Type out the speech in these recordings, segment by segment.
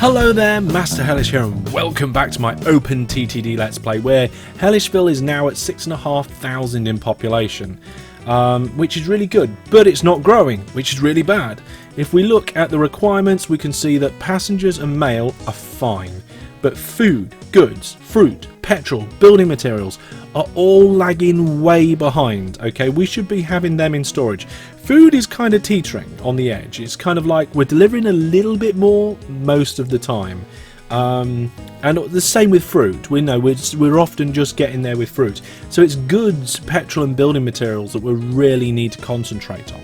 Hello there, Master Hellish here, and welcome back to my OpenTTD Let's Play, where Hellishville is now at 6,500 in population, which is really good, but it's not growing, which is really bad. If we look at the requirements, we can see that passengers and mail are fine, but food, goods, fruit, petrol, building materials are all lagging way behind. Okay, we should be having them in storage. Food is kind of teetering on the edge. It's kind of like we're delivering a little bit more most of the time, and the same with fruit. We know we're often just getting there with fruit, so it's goods, petrol and building materials that we really need to concentrate on.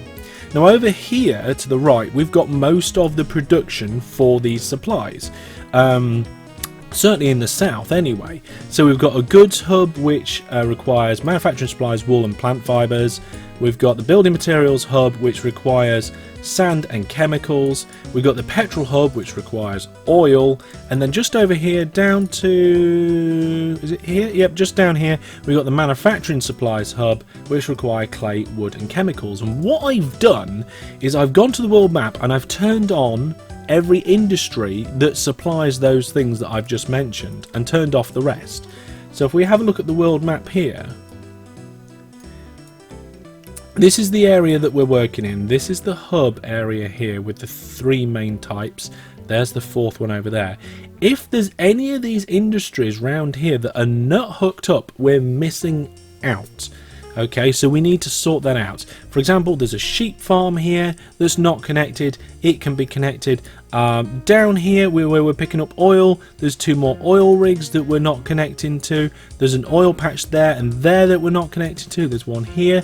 Now over here to the right, we've got most of the production for these supplies. Certainly in the south anyway. So we've got a goods hub which requires manufacturing supplies, wool and plant fibres. We've got the building materials hub which requires sand and chemicals. We've got the petrol hub which requires oil, and then just over here down to, is it here? Yep, just down here we've got the manufacturing supplies hub which require clay, wood and chemicals. And what I've done is I've gone to the world map and I've turned on every industry that supplies those things that I've just mentioned and turned off the rest. So if we have a look at the world map here, this is the area that we're working in. This is the hub area here with the three main types. There's the fourth one over there. If there's any of these industries round here that are not hooked up, we're missing out. Okay, so we need to sort that out. For example, there's a sheep farm here that's not connected. It can be connected. Down here where we're picking up oil, there's two more oil rigs that we're not connecting to. There's an oil patch there and there that we're not connected to. There's one here.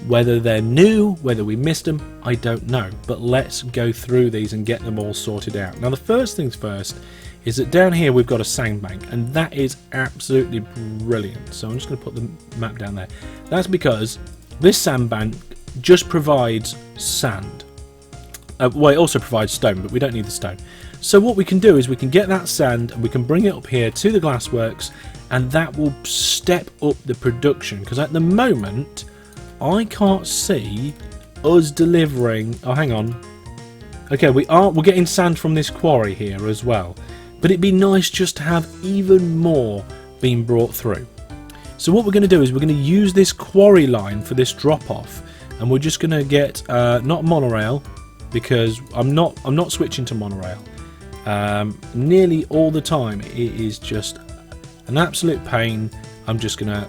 Whether they're new, whether we missed them, I don't know. But let's go through these and get them all sorted out. Now the first things first is that down here we've got a sandbank, and that is absolutely brilliant. So I'm just going to put the map down there. That's because this sandbank just provides sand. Well, it also provides stone, but we don't need the stone. So what we can do is we can get that sand and we can bring it up here to the glassworks, and that will step up the production, because at the moment I can't see us delivering. Oh, hang on. Okay, we're getting sand from this quarry here as well. But it'd be nice just to have even more being brought through. So what we're going to do is we're going to use this quarry line for this drop-off, and we're just going to get not monorail, because I'm not switching to monorail. Nearly all the time it is just an absolute pain. I'm just going to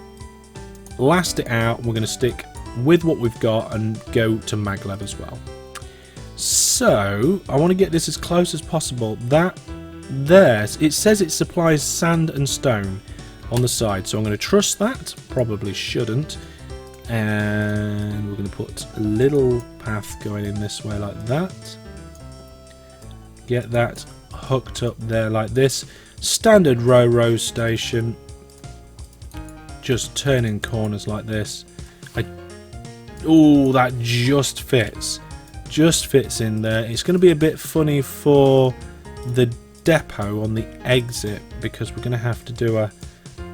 last it out. We're going to stick with what we've got and go to MacLeod as well. So I want to get this as close as possible. That there, it says it supplies sand and stone on the side, so I'm going to trust that. Probably shouldn't. And we're going to put a little path going in this way like that. Get that hooked up there like this. Standard row station. Just turning corners like this. Oh, that just fits. Just fits in there. It's going to be a bit funny for the depot on the exit, because we're going to have to do a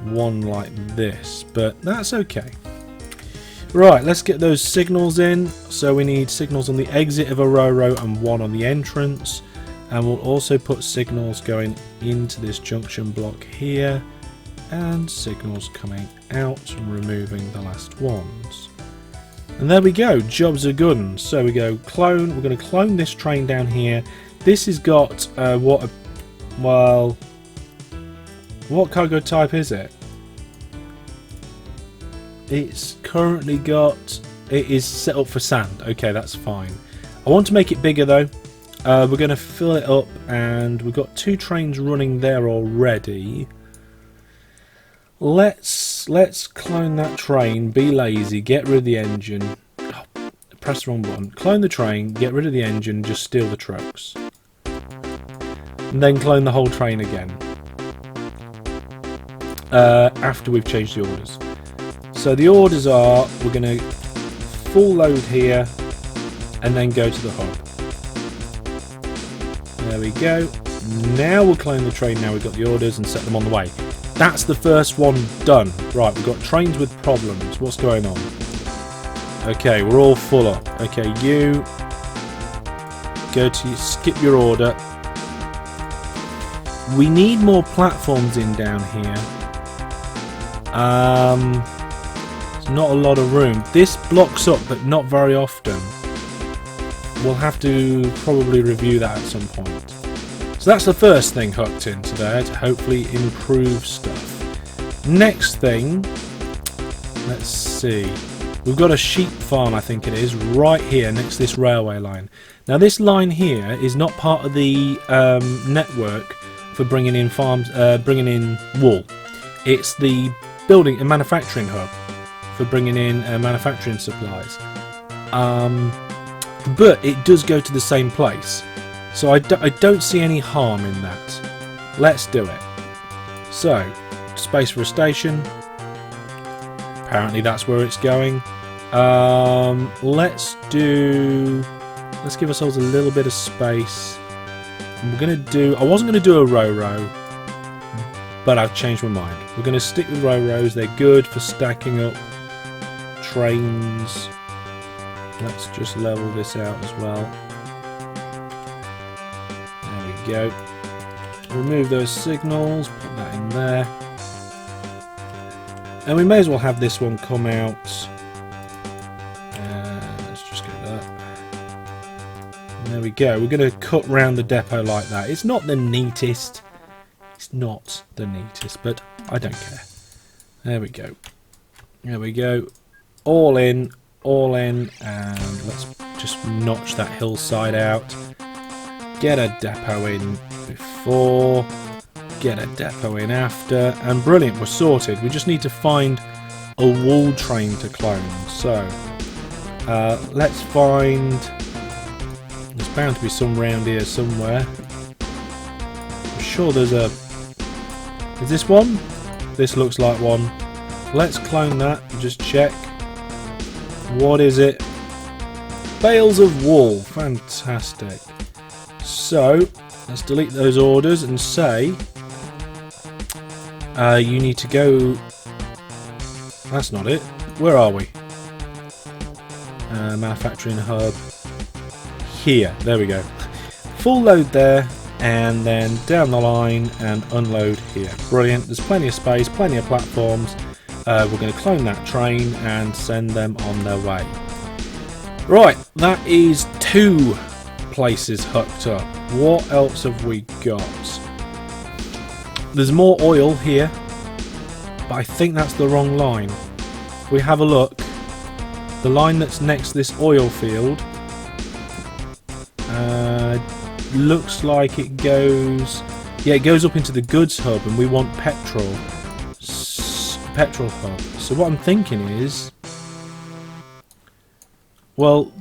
one like this, but that's okay. Right, let's get those signals in. So we need signals on the exit of a row and one on the entrance, and we'll also put signals going into this junction block here, and signals coming out and removing the last ones. And there we go, jobs are good. So we go clone. We're going to clone this train down here. This has got what cargo type is it? It's currently got, it is set up for sand. Okay, that's fine. I want to make it bigger though. We're going to fill it up, and we've got two trains running there already. Let's clone that train, be lazy, get rid of the engine. Oh, press the wrong button. Clone the train, get rid of the engine, just steal the trucks. And then clone the whole train again. After we've changed the orders. So the orders are, we're going to full load here and then go to the hub. There we go. Now we'll clone the train, now we've got the orders, and set them on the way. That's the first one done. Right, we've got trains with problems. What's going on? Okay, we're all full up. Okay, you go to skip your order. We need more platforms in down here. There's not a lot of room. This blocks up, but not very often. We'll have to probably review that at some point. So that's the first thing hooked into there to hopefully improve stuff. Next thing, let's see. We've got a sheep farm, I think it is, right here next to this railway line. Now this line here is not part of the network for bringing in farms, bringing in wool. It's the building a manufacturing hub for bringing in manufacturing supplies. But it does go to the same place, so I don't see any harm in that. Let's do it. So, space for a station. Apparently that's where it's going. Let's give ourselves a little bit of space. And we're gonna do. I wasn't gonna do a row, but I've changed my mind. We're gonna stick with rows. They're good for stacking up trains. Let's just level this out as well. There we go. Remove those signals. Put that in there. And we may as well have this one come out. Let's just get that. And there we go. We're going to cut round the depot like that. It's not the neatest. It's not the neatest, but I don't care. There we go. There we go. All in, and let's just notch that hillside out. Get a depot in before. Get a depot in after, and brilliant, we're sorted. We just need to find a wool train to clone. So let's find, there's bound to be some round here somewhere. I'm sure there's a, is this one? This looks like one. Let's clone that and just check. What is it? Bales of wool. Fantastic. So let's delete those orders and say you need to go. That's not it. Where are we? Manufacturing hub. Here. There we go. Full load there, and then down the line and unload here. Brilliant. There's plenty of space, plenty of platforms. We're going to clone that train and send them on their way. Right, that is 2 places hooked up. What else have we got? There's more oil here, but I think that's the wrong line. If we have a look, the line that's next to this oil field looks like it goes, yeah, it goes up into the goods hub, and we want petrol hub. So what I'm thinking is, well,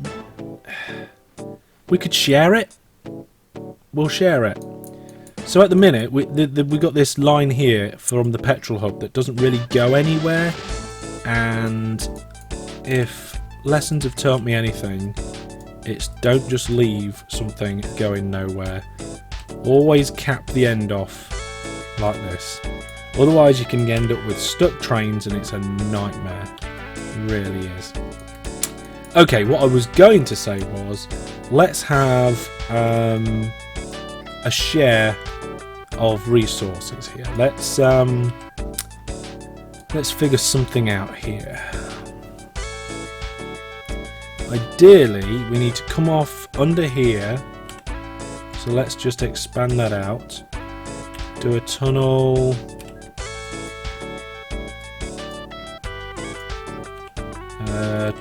we could share it. We'll share it. So at the minute, we got this line here from the petrol hub that doesn't really go anywhere. And if lessons have taught me anything, it's don't just leave something going nowhere. Always cap the end off like this. Otherwise you can end up with stuck trains and it's a nightmare. It really is. Okay, what I was going to say was, let's have a share of resources here. Let's figure something out here. Ideally, we need to come off under here. So let's just expand that out. Do a tunnel.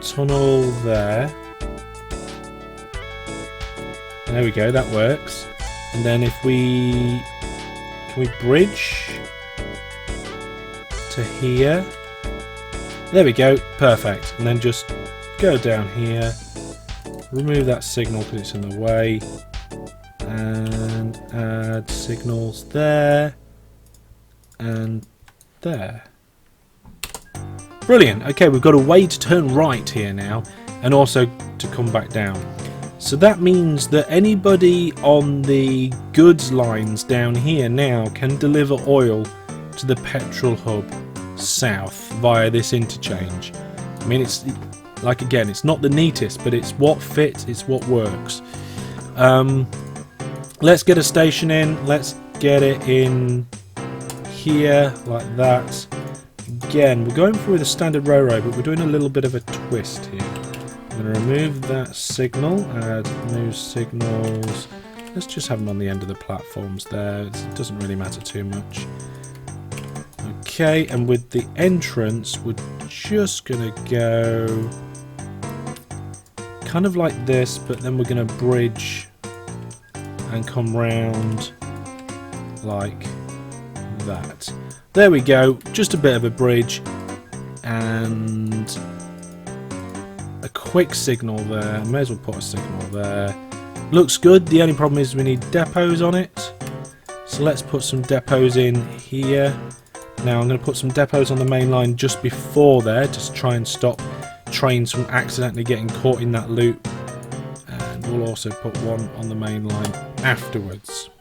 Tunnel there. There we go, that works. And then if we can we bridge to here. There we go, perfect. And then just go down here, remove that signal because it's in the way, and add signals there and there. Brilliant. Okay, we've got a way to turn right here now, and also to come back down. So that means that anybody on the goods lines down here now can deliver oil to the petrol hub south via this interchange. I mean, it's like, again, it's not the neatest, but it's what fits, it's what works. Let's get a station in. Let's get it in here like that. Again, we're going through the standard railroad, but we're doing a little bit of a twist here. I'm going to remove that signal, add new signals. Let's just have them on the end of the platforms there. It doesn't really matter too much. Okay, and with the entrance, we're just going to go kind of like this, but then we're going to bridge and come round like that. There we go, just a bit of a bridge and a quick signal there. May as well put a signal there. Looks good. The only problem is we need depots on it, so let's put some depots in here. Now I'm going to put some depots on the main line just before there, just try and stop trains from accidentally getting caught in that loop, and we'll also put one on the main line afterwards.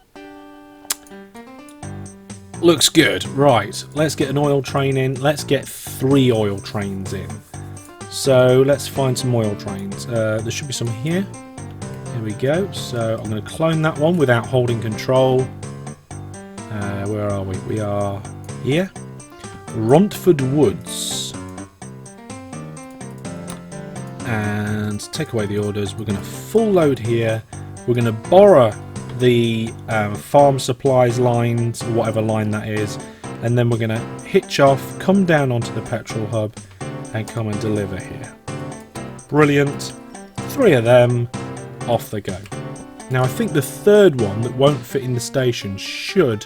Looks good. Right, let's get an oil train in. Let's get 3 oil trains in. So let's find some oil trains. There should be some here. Here we go. So I'm going to clone that one without holding control. Where are we? We are here. Rontford Woods. And take away the orders. We're going to full load here. We're going to borrow the farm supplies lines, whatever line that is, and then we're going to hitch off, come down onto the petrol hub and come and deliver here. Brilliant. 3 of them, off they go. Now I think the third one that won't fit in the station should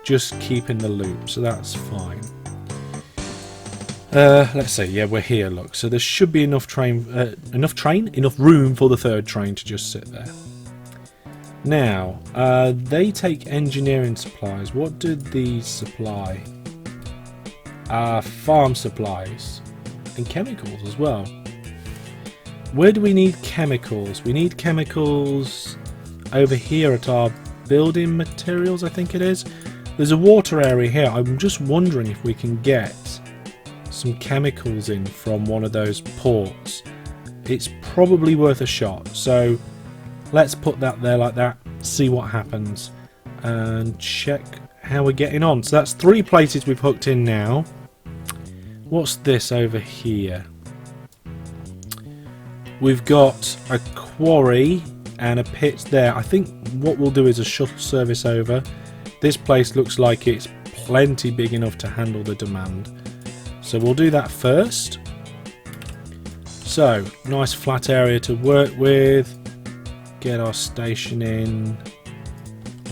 just keep in the loop, so that's fine. Let's see, yeah, we're here, look, so there should be enough room for the third train to just sit there. Now, they take engineering supplies. What did these supply? Farm supplies and chemicals as well. Where do we need chemicals? We need chemicals over here at our building materials, I think it is. There's a water area here. I'm just wondering if we can get some chemicals in from one of those ports. It's probably worth a shot. So let's put that there like that, see what happens, and check how we're getting on. So that's 3 places we've hooked in now. What's this over here? We've got a quarry and a pit there. I think what we'll do is a shuttle service over. This place looks like it's plenty big enough to handle the demand. So we'll do that first. So, nice flat area to work with. Get our station in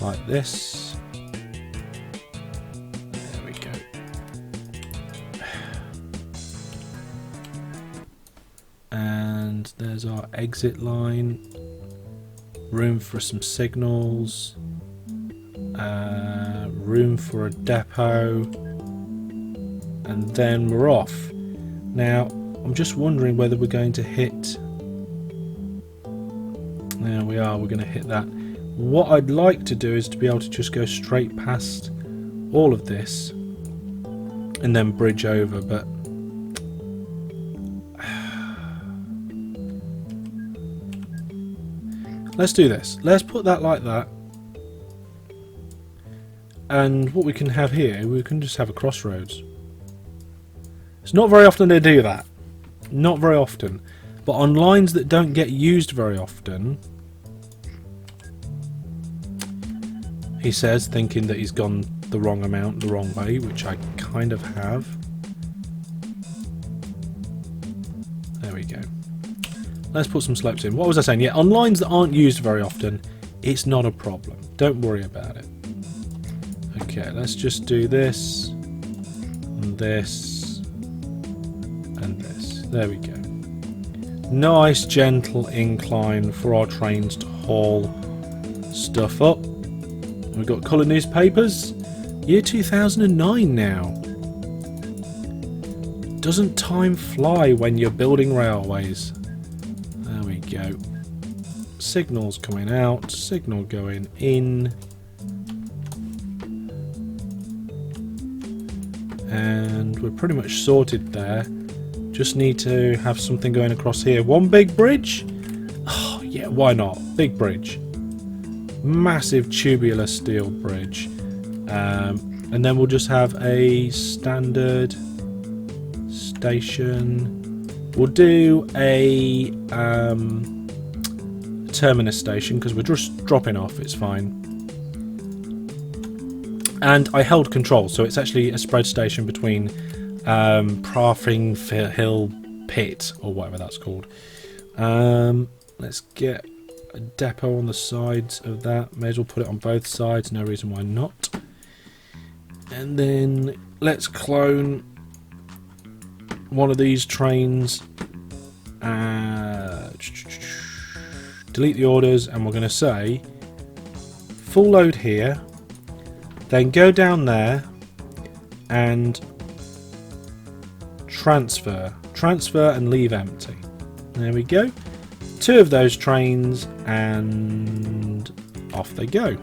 like this. There we go. And there's our exit line. Room for some signals. Room for a depot. And then we're off. Now, I'm just wondering whether we're going to hit... There we are, we're going to hit that. What I'd like to do is to be able to just go straight past all of this and then bridge over, but let's do this. Let's put that like that. And what we can have here, we can just have a crossroads. It's not very often they do that. Not very often. But on lines that don't get used very often, he says, thinking that he's gone the wrong amount, the wrong way, which I kind of have. There we go. Let's put some slopes in. What was I saying? Yeah, on lines that aren't used very often, it's not a problem. Don't worry about it. Okay, let's just do this, and this, and this. There we go. Nice gentle incline for our trains to haul stuff up. We've got colour newspapers. Year 2009 now. Doesn't time fly when you're building railways? There we go. Signals coming out, signal going in. And we're pretty much sorted there. Just need to have something going across here. One big bridge? Oh, yeah, why not? Big bridge. massive tubular steel bridge, and then we'll just have a standard station. We'll do a terminus station because we're just dropping off, it's fine. And I held control, so it's actually a spread station between Prathing Hill Pit, or whatever that's called. Let's get a depot on the sides of that. May as well put it on both sides, no reason why not. And then let's clone one of these trains. Delete the orders, and we're going to say full load here, then go down there and transfer and leave empty. There we go. 2 of those trains, and off they go.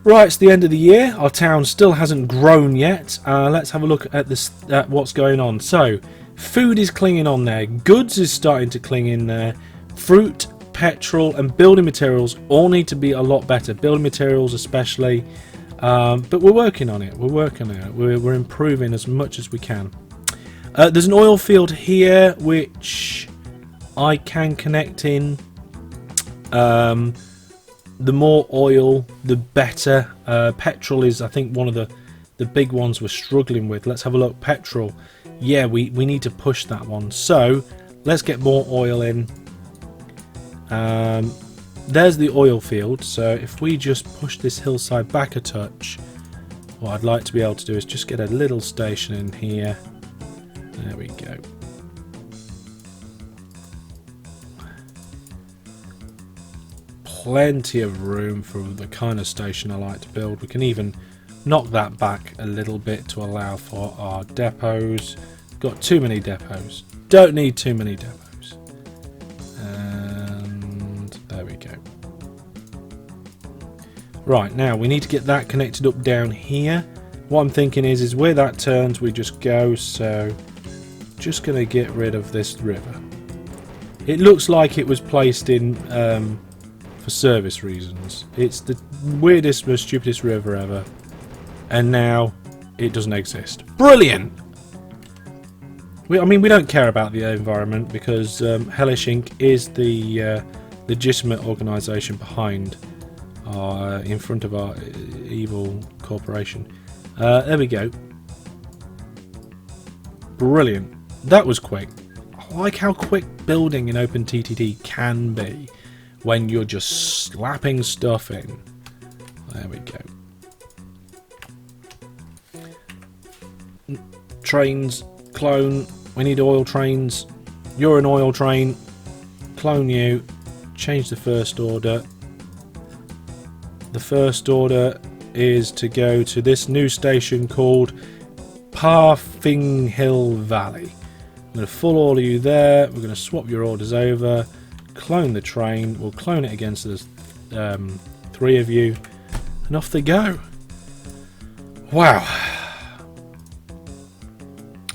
Right, it's the end of the year. Our town still hasn't grown yet. Let's have a look at this, at what's going on. So, food is clinging on there. Goods is starting to cling in there. Fruit, petrol, and building materials all need to be a lot better. Building materials especially. But we're working on it. We're improving as much as we can. There's an oil field here which I can connect in. The more oil, the better. Petrol is, I think, one of the big ones we're struggling with. Let's have a look. Petrol. Yeah, we need to push that one. So, let's get more oil in. There's the oil field. So, if we just push this hillside back a touch, what I'd like to be able to do is just get a little station in here. There we go. Plenty of room for the kind of station I like to build. We can even knock that back a little bit to allow for our depots. Got too many depots. Don't need too many depots. And there we go. Right, now we need to get that connected up down here. What I'm thinking is where that turns, we just go. So, just going to get rid of this river. It looks like it was placed in for service reasons. It's the weirdest, most stupidest river ever, and now it doesn't exist. Brilliant! I mean, we don't care about the environment because Hellish Inc. is the legitimate organisation behind in front of our evil corporation. There we go. Brilliant. That was quick. I like how quick building in OpenTTD can be when you're just slapping stuff in. There we go. Trains, clone. We need oil trains. You're an oil train. Clone you. Change the first order. The first order is to go to this new station called Prathing Hill Valley. I'm going to full order you there. We're going to swap your orders over. Clone the train. We'll clone it against the 3 of you. And off they go. Wow.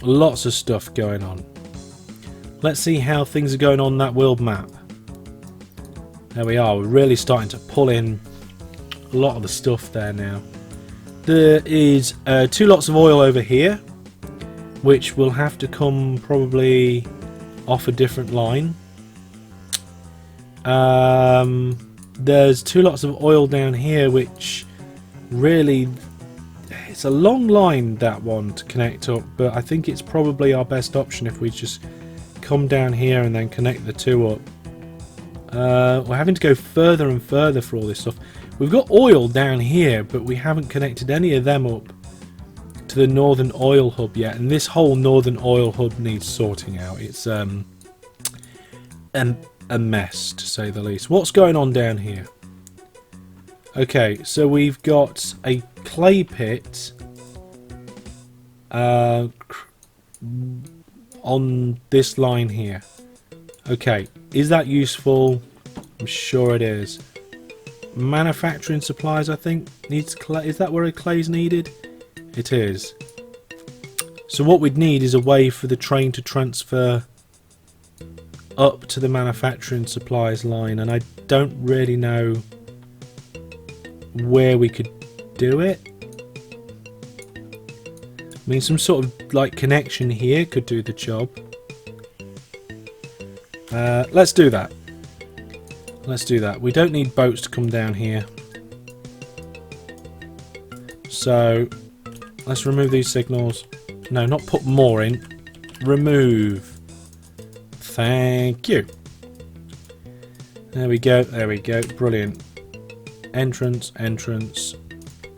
Lots of stuff going on. Let's see how things are going on that world map. There we are. We're really starting to pull in a lot of the stuff there now. There is 2 lots of oil over here, which will have to come probably off a different line. There's 2 lots of oil down here, which really, it's a long line, that one, to connect up, but I think it's probably our best option if we just come down here and then connect the 2 up. We're having to go further and further for all this stuff. We've got oil down here, but we haven't connected any of them up to the Northern Oil Hub yet, and this whole Northern Oil Hub needs sorting out. It's a mess, to say the least. What's going on down here? Okay, so we've got a clay pit on this line here. Okay, is that useful? I'm sure it is. Manufacturing supplies, I think, needs clay. Is that where a clay's needed? It is. So what we'd need is a way for the train to transfer up to the manufacturing supplies line, and I don't really know where we could do it. I mean, some sort of like connection here could do the job. Let's do that. Let's do that. We don't need boats to come down here. So let's remove these signals. No, not put more in. Remove. Thank you. There we go. There we go. Brilliant. Entrance, entrance,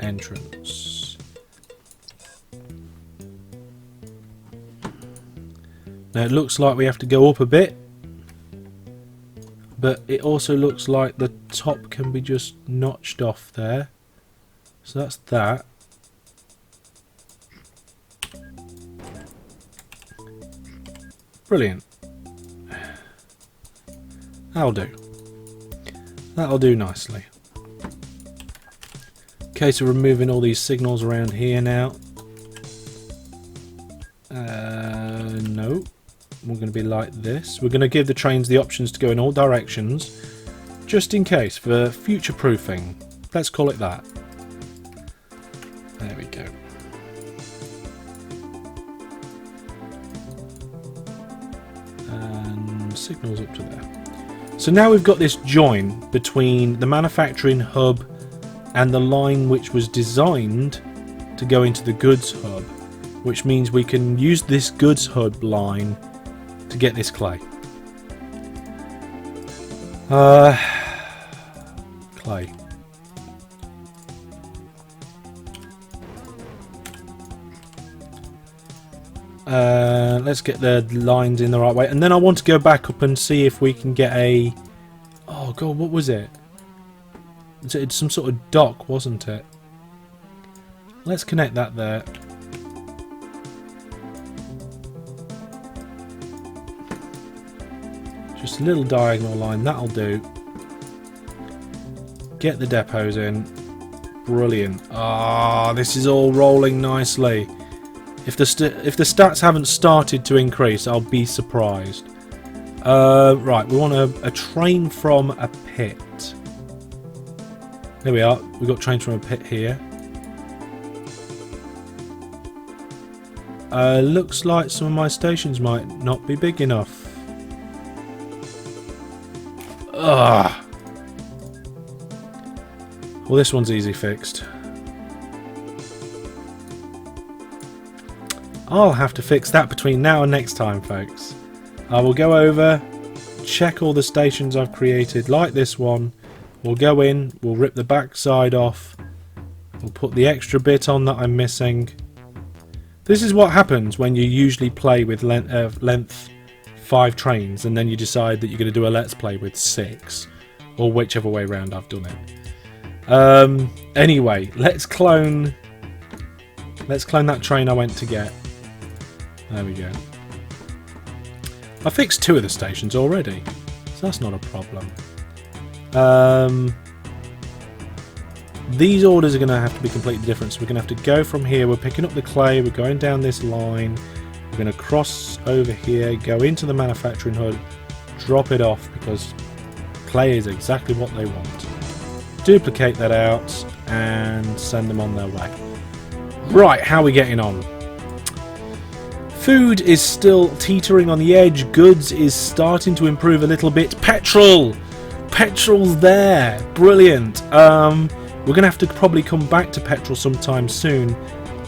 entrance. Now it looks like we have to go up a bit. But it also looks like the top can be just notched off there. So that's that. Brilliant. That'll do. That'll do nicely. Okay, so removing all these signals around here now. No. We're going to be like this. We're going to give the trains the options to go in all directions, just in case, for future proofing. Let's call it that. There we go. And signals up to there. So now we've got this join between the manufacturing hub and the line which was designed to go into the goods hub, which means we can use this goods hub line to get this clay. Clay. Let's get the lines in the right way, and then I want to go back up and see if we can get a... Oh god, what was it? It's some sort of dock, wasn't it? Let's connect that there. Just a little diagonal line, that'll do. Get the depots in. Brilliant. Ah, this is all rolling nicely. If the stats haven't started to increase, I'll be surprised. Right, we want a train from a pit. There we are. We've got trains from a pit here. Looks like some of my stations might not be big enough. Ugh. Well, this one's easy fixed. I'll have to fix that between now and next time, folks. I will go over, check all the stations I've created, like this one. We'll go in, we'll rip the back side off. We'll put the extra bit on that I'm missing. This is what happens when you usually play with length 5 trains and then you decide that you're going to do a let's play with 6. Or whichever way round I've done it. Anyway, let's clone that train I went to get. There we go. I fixed 2 of the stations already, so that's not a problem. These orders are going to have to be completely different, so we're going to have to go from here. We're picking up the clay, we're going down this line, we're going to cross over here, go into the manufacturing hub, drop it off because clay is exactly what they want. Duplicate that out and send them on their way. Right, how are we getting on? Food is still teetering on the edge. Goods is starting to improve a little bit. Petrol! Petrol's there! Brilliant! We're going to have to probably come back to petrol sometime soon.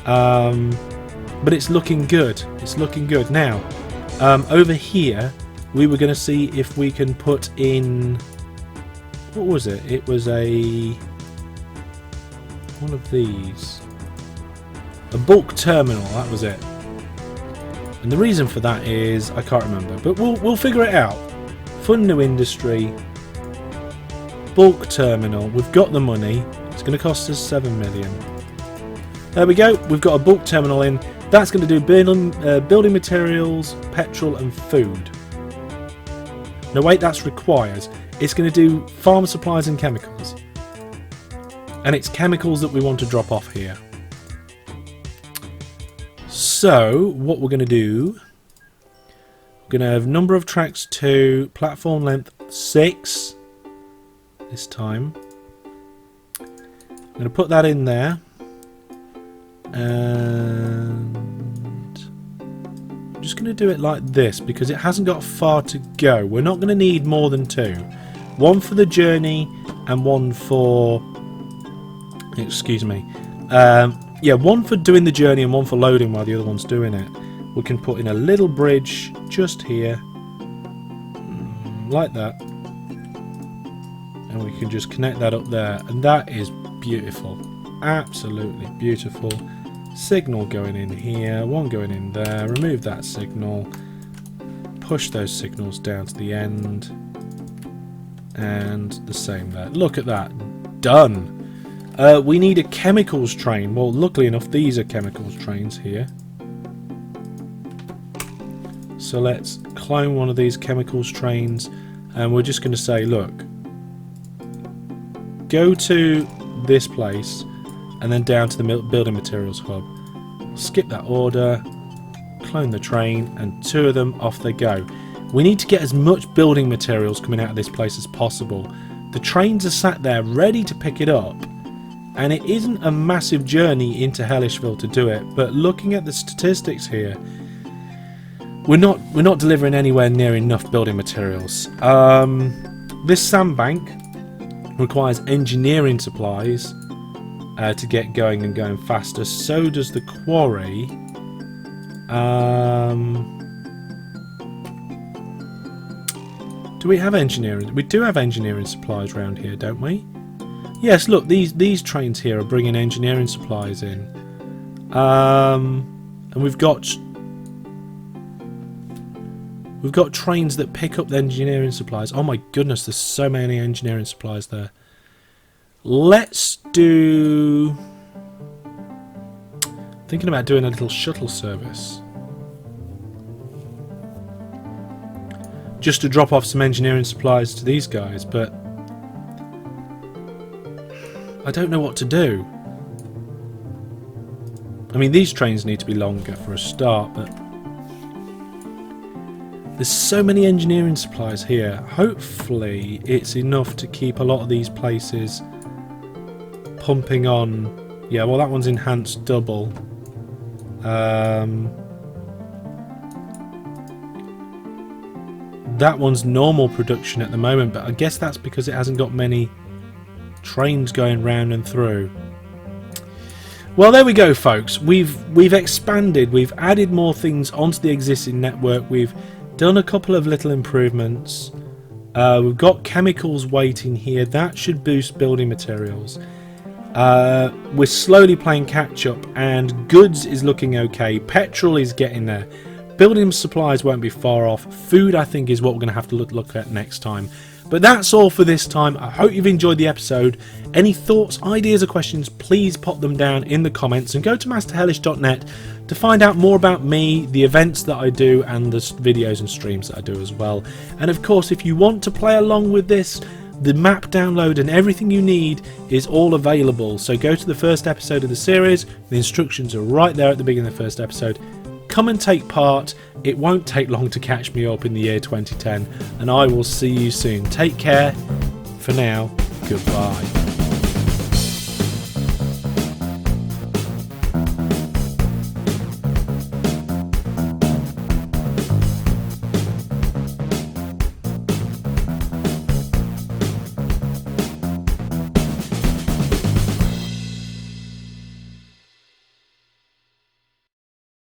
But it's looking good. It's looking good. Now, over here, we were going to see if we can put in... What was it? It was one of these. A bulk terminal, that was it. And the reason for that is I can't remember, but we'll figure it out. Fun new industry, bulk terminal. We've got the money. It's going to cost us 7 million. There we go. We've got a bulk terminal in. That's going to do building materials, petrol, and food. No, wait, that's required. It's going to do farm supplies and chemicals. And it's chemicals that we want to drop off here. So, what we're going to do, we're going to have number of tracks 2, platform length 6. this time. I'm going to put that in there. And I'm just going to do it like this because it hasn't got far to go. We're not going to need more than 2. One for the journey and one for... Excuse me. Yeah, one for doing the journey and one for loading while the other one's doing it. We can put in a little bridge just here. Like that. And we can just connect that up there. And that is beautiful. Absolutely beautiful. Signal going in here. One going in there. Remove that signal. Push those signals down to the end. And the same there. Look at that. Done. We need a chemicals train. Well, luckily enough, these are chemicals trains here. So let's clone one of these chemicals trains. And we're just going to say, look, go to this place and then down to the building materials hub. Skip that order, clone the train, and 2 of them, off they go. We need to get as much building materials coming out of this place as possible. The trains are sat there ready to pick it up, and it isn't a massive journey into Hellishville to do it, but looking at the statistics here, we're not delivering anywhere near enough building materials. This sandbank requires engineering supplies to get going and going faster. So does the quarry. Do we have engineering? We do have engineering supplies around here, don't we? Yes, look, these trains here are bringing engineering supplies in. And we've got trains that pick up the engineering supplies. Oh my goodness, there's so many engineering supplies there. Let's do... Thinking about doing a little shuttle service. Just to drop off some engineering supplies to these guys, but I don't know what to do. I mean, these trains need to be longer for a start, but there's so many engineering supplies here. Hopefully it's enough to keep a lot of these places pumping on. Yeah, well, that one's enhanced double. That one's normal production at the moment, but I guess that's because it hasn't got many trains going round and through. Well, there we go, folks. We've expanded. We've added more things onto the existing network. We've done a couple of little improvements. We've got chemicals waiting here. That should boost building materials. We're slowly playing catch up, and goods is looking okay. Petrol is getting there. Building supplies won't be far off. Food, I think, is what we're going to have to look at next time. But that's all for this time. I hope you've enjoyed the episode. Any thoughts, ideas or questions, please pop them down in the comments, and go to masterhellish.net to find out more about me, the events that I do, and the videos and streams that I do as well. And of course, if you want to play along with this, the map download and everything you need is all available. So go to the first episode of the series. The instructions are right there at the beginning of the first episode. Come and take part. It won't take long to catch me up in the year 2010, and I will see you soon. Take care. For now, goodbye.